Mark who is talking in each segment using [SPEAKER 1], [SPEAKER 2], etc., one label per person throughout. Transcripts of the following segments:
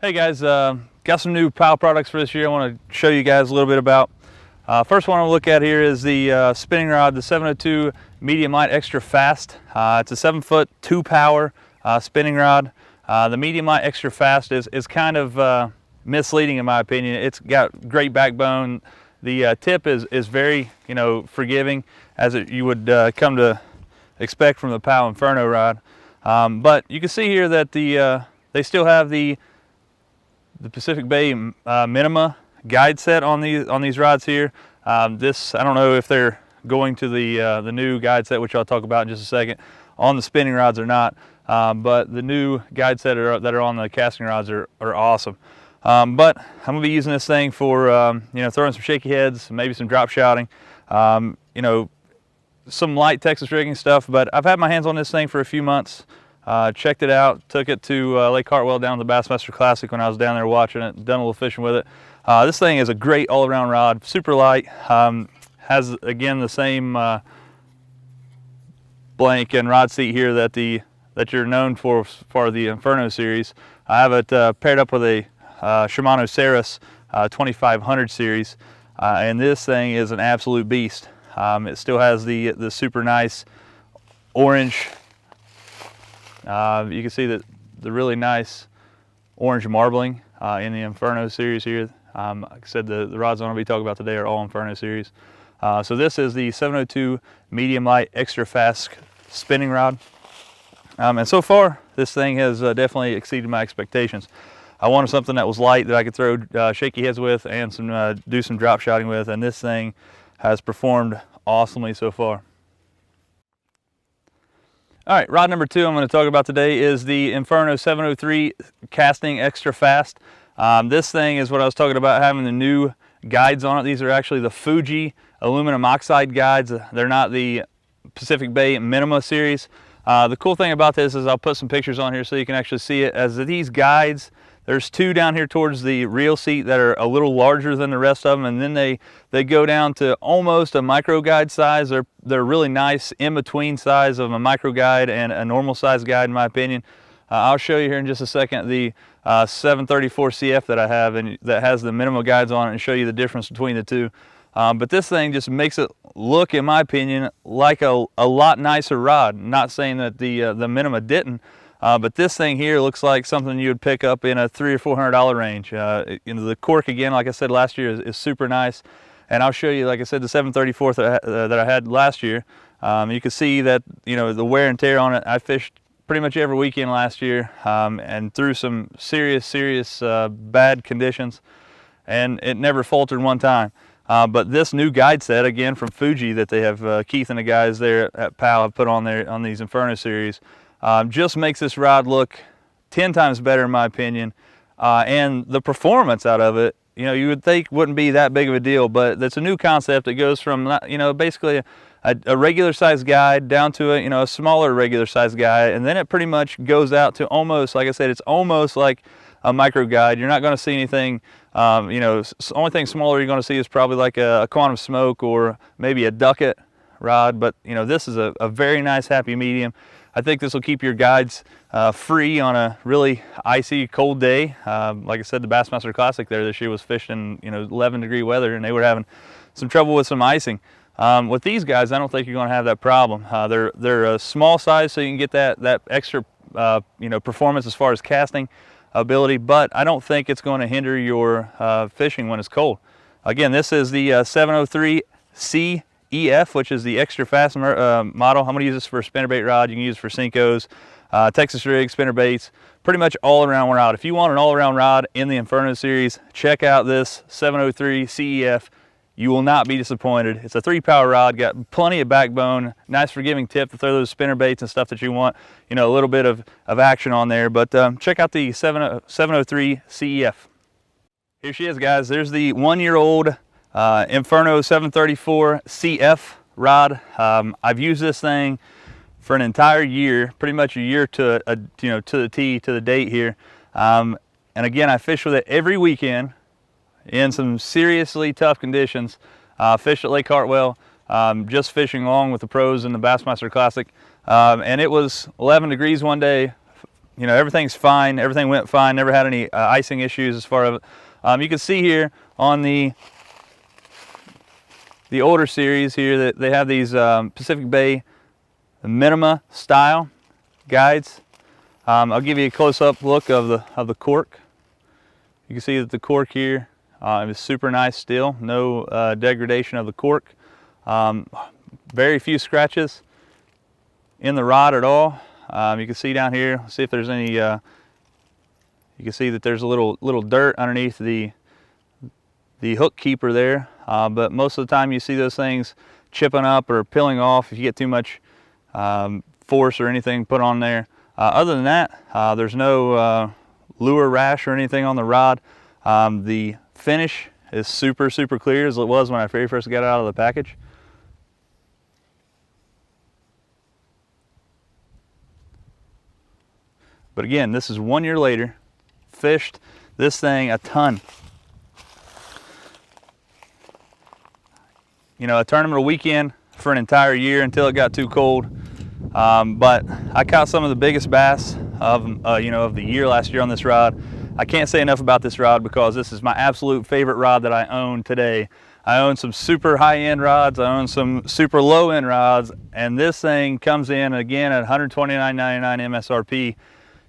[SPEAKER 1] Hey guys, got some new Powell products for this year I want to show you guys a little bit about. First one I want to look at here is the spinning rod, the 702 medium light extra fast. It's a 7-foot 2-power spinning rod. The medium light extra fast is kind of misleading in my opinion. It's got great backbone. The tip is very forgiving, as you would come to expect from the Powell Inferno rod. But you can see here that they still have the Pacific Bay Minima guide set on these rods here. This, I don't know if they're going to the new guide set, which I'll talk about in just a second, on the spinning rods or not. But the new guide set that are on the casting rods are awesome. But I'm gonna be using this thing for throwing some shaky heads, maybe some drop shouting, some light Texas rigging stuff. But I've had my hands on this thing for a few months. Checked it out, took it to Lake Hartwell down to the Bassmaster Classic when I was down there watching it, done a little fishing with it. This thing is a great all-around rod, super light, has again the same blank and rod seat here that you're known for the Inferno series. I have it paired up with a Shimano Ceres 2500 series, and this thing is an absolute beast. It still has the super nice orange. You can see that the really nice orange marbling in the Inferno series here. Like I said, the rods I'm going to be talking about today are all Inferno series. So this is the 702 medium light extra fast spinning rod. And so far, this thing has definitely exceeded my expectations. I wanted something that was light that I could throw shaky heads with and do some drop shotting with, and this thing has performed awesomely so far. All right, rod number 2 I'm going to talk about today is the Inferno 703 casting extra fast. This thing is what I was talking about, having the new guides on it. These are actually the Fuji aluminum oxide guides. They're not the Pacific Bay Minima series. The cool thing about this is I'll put some pictures on here so you can actually see it. As these guides, there's 2 down here towards the reel seat that are a little larger than the rest of them, and then they go down to almost a micro guide size. They're really nice in between size of a micro guide and a normal size guide in my opinion. I'll show you here in just a second the 734 CF that I have, and that has the minimum guides on it, and show you the difference between the two. But this thing just makes it look, in my opinion, like a lot nicer rod. Not saying that the Minima didn't. But this thing here looks like something you would pick up in a $300 or $400 range. The cork, again, like I said last year, is super nice. And I'll show you, like I said, the 734 that I had last year. You can see that the wear and tear on it. I fished pretty much every weekend last year, and through some serious bad conditions, and it never faltered one time. But this new guide set, again from Fuji, that they have Keith and the guys there at Powell have put on these Inferno series, just makes this rod look 10 times better in my opinion. And the performance out of it, you would think wouldn't be that big of a deal, but it's a new concept that goes from basically a regular size guide down to a smaller regular size guide, and then it pretty much goes out to almost, like I said, it's almost like a micro guide. You're not going to see anything, the only thing smaller you're going to see is probably like a Quantum Smoke or maybe a Ducket rod, but this is a very nice happy medium. I think this will keep your guides free on a really icy, cold day. Like I said, the Bassmaster Classic there this year was fished in 11-degree weather, and they were having some trouble with some icing. With these guys, I don't think you're going to have that problem. They're a small size, so you can get that extra performance as far as casting ability, but I don't think it's going to hinder your fishing when it's cold. Again, this is the 703 CEF, which is the extra fast model. I'm going to use this for a spinnerbait rod. You can use it for Senkos, Texas rigs, spinnerbaits, pretty much all-around rod. If you want an all-around rod in the Inferno series, check out this 703 CEF. You will not be disappointed. It's a 3-power rod, got plenty of backbone, nice forgiving tip to throw those spinnerbaits and stuff that you want, a little bit of action on there. But check out the 703 CEF. Here she is, guys. There's the 1-year-old Inferno 734 CF rod. I've used this thing for an entire year, pretty much a year to the T, to the date here. And again, I fish with it every weekend in some seriously tough conditions. Fished at Lake Hartwell, just fishing along with the pros in the Bassmaster Classic. And it was 11 degrees one day, you know, everything's fine. Everything went fine. Never had any icing issues as far as you can see here on the older series here that they have these Pacific Bay Minima style guides. I'll give you a close-up look of the cork. You can see that the cork here is super nice still. No degradation of the cork. Very few scratches in the rod at all. You can see down here, see if there's any, you can see that there's a little dirt underneath the hook keeper there, but most of the time you see those things chipping up or peeling off if you get too much force or anything put on there. Other than that, there's no lure rash or anything on the rod. The finish is super clear, as it was when I very first got it out of the package. But again, this is 1 year later. Fished this thing a ton. You know, a tournament a weekend for an entire year until it got too cold. But I caught some of the biggest bass of you know, of the year last year on this rod. I can't say enough about this rod because this is my absolute favorite rod that I own today. I own some super high-end rods, I own some super low-end rods, and this thing comes in again at $129.99 MSRP.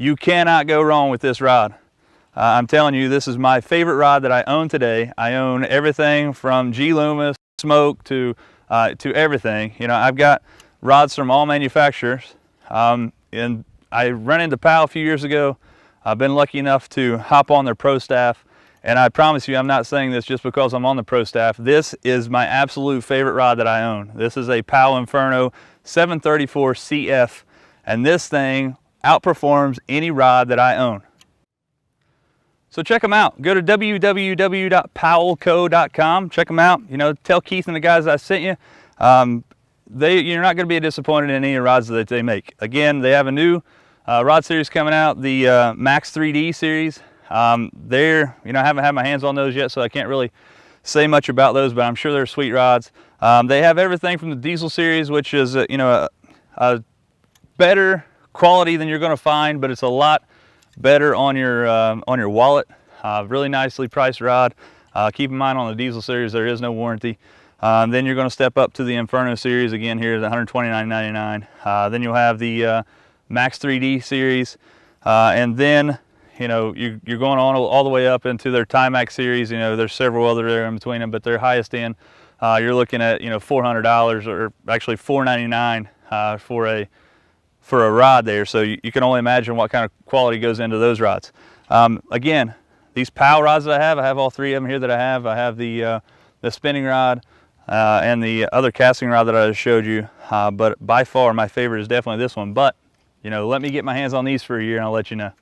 [SPEAKER 1] You cannot go wrong with this rod. I'm telling you, this is my favorite rod that I own today. I own everything from G Loomis, Smoke to everything. You know, I've got rods from all manufacturers, and I ran into Powell a few years ago. I've been lucky enough to hop on their pro staff, and I promise you, I'm not saying this just because I'm on the pro staff. This is my absolute favorite rod that I own. This is a Powell Inferno 734 CF, and this thing outperforms any rod that I own. So check them out. Go to www.powellco.com. Check them out. You know, tell Keith and the guys I sent you. You're not going to be disappointed in any rods that they make. Again, they have a new rod series coming out, the Max 3D series. I haven't had my hands on those yet, so I can't really say much about those, but I'm sure they're sweet rods. They have everything from the Diesel series, which is a better quality than you're going to find, but it's a lot better on your wallet. Really nicely priced rod. Keep in mind, on the Diesel series there is no warranty. Then you're going to step up to the Inferno series. Again, here is $129.99. Then you'll have the Max 3D series, and then you know you're going on all the way up into their Timax series. You know, there's several other there in between them, but their highest end you're looking at, you know, $400, or actually $499 for a rod there. So you can only imagine what kind of quality goes into those rods. Again, these Powell rods that I have all three of them here that I have. I have the spinning rod and the other casting rod that I just showed you. But by far my favorite is definitely this one. But you know, let me get my hands on these for a year and I'll let you know.